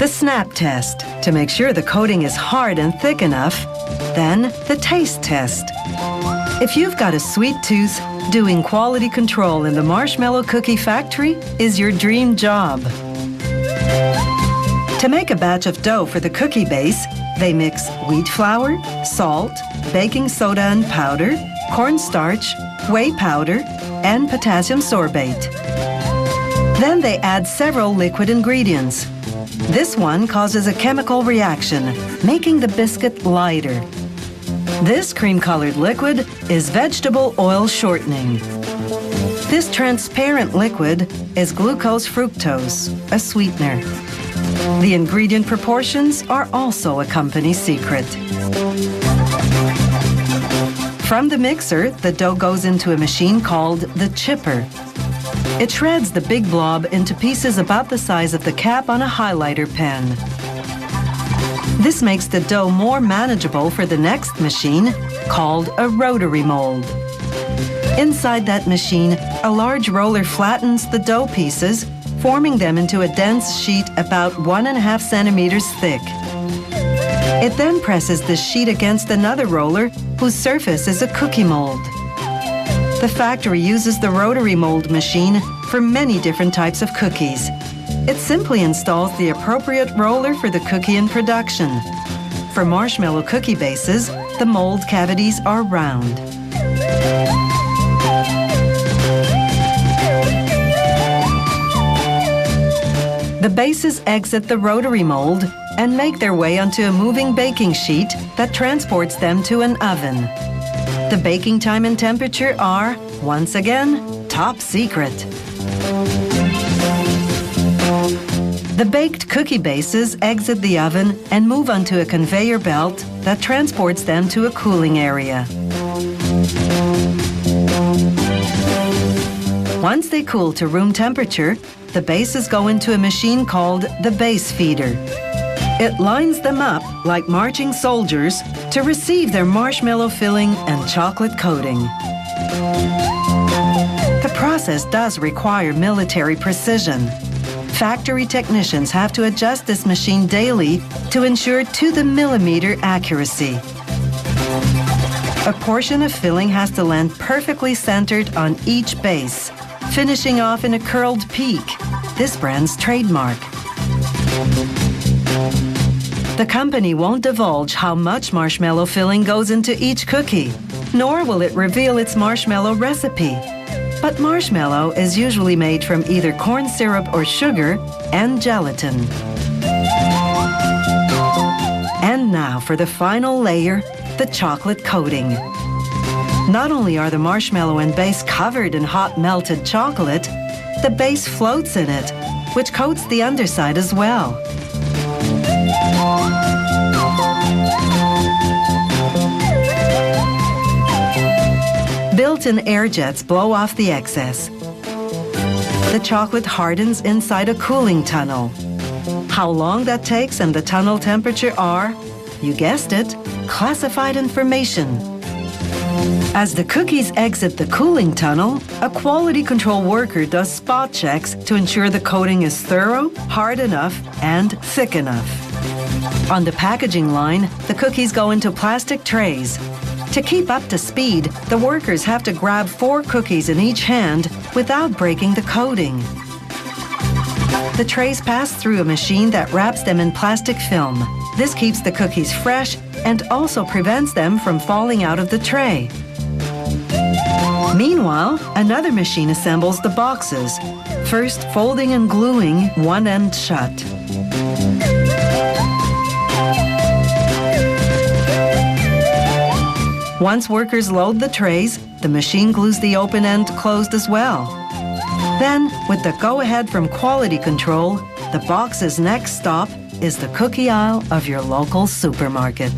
The snap test, to make sure the coating is hard and thick enough. Then, the taste test. If you've got a sweet tooth, doing quality control in the Marshmallow Cookie Factory is your dream job. To make a batch of dough for the cookie base, they mix wheat flour, salt, baking soda and powder, cornstarch, whey powder, and potassium sorbate. Then they add several liquid ingredients. This one causes a chemical reaction, making the biscuit lighter. This cream-colored liquid is vegetable oil shortening. This transparent liquid is glucose fructose, a sweetener. The ingredient proportions are also a company secret. From the mixer, the dough goes into a machine called the chipper. It shreds the big blob into pieces about the size of the cap on a highlighter pen. This makes the dough more manageable for the next machine, called a rotary mold. Inside that machine, a large roller flattens the dough pieces, forming them into a dense sheet about 1.5 centimeters thick. It then presses the sheet against another roller whose surface is a cookie mold. The factory uses the rotary mold machine for many different types of cookies. It simply installs the appropriate roller for the cookie in production. For marshmallow cookie bases, the mold cavities are round. The bases exit the rotary mold and make their way onto a moving baking sheet that transports them to an oven. The baking time and temperature are, once again, top secret. The baked cookie bases exit the oven and move onto a conveyor belt that transports them to a cooling area. Once they cool to room temperature, the bases go into a machine called the base feeder. It lines them up like marching soldiers to receive their marshmallow filling and chocolate coating. The process does require military precision. Factory technicians have to adjust this machine daily to ensure to-the-millimeter accuracy. A portion of filling has to land perfectly centered on each base, finishing off in a curled peak, this brand's trademark. The company won't divulge how much marshmallow filling goes into each cookie, nor will it reveal its marshmallow recipe. But marshmallow is usually made from either corn syrup or sugar and gelatin. And now for the final layer, the chocolate coating. Not only are the marshmallow and base covered in hot melted chocolate, the base floats in it, which coats the underside as well. Built-in air jets blow off the excess. The chocolate hardens inside a cooling tunnel. How long that takes and the tunnel temperature are, you guessed it, classified information. As the cookies exit the cooling tunnel, a quality control worker does spot checks to ensure the coating is thorough, hard enough, and thick enough. On the packaging line, the cookies go into plastic trays. To keep up to speed, the workers have to grab 4 cookies in each hand without breaking the coating. The trays pass through a machine that wraps them in plastic film. This keeps the cookies fresh and also prevents them from falling out of the tray. Meanwhile, another machine assembles the boxes, first folding and gluing one end shut. Once workers load the trays, the machine glues the open end closed as well. Then, with the go-ahead from quality control, the box's next stop is the cookie aisle of your local supermarket.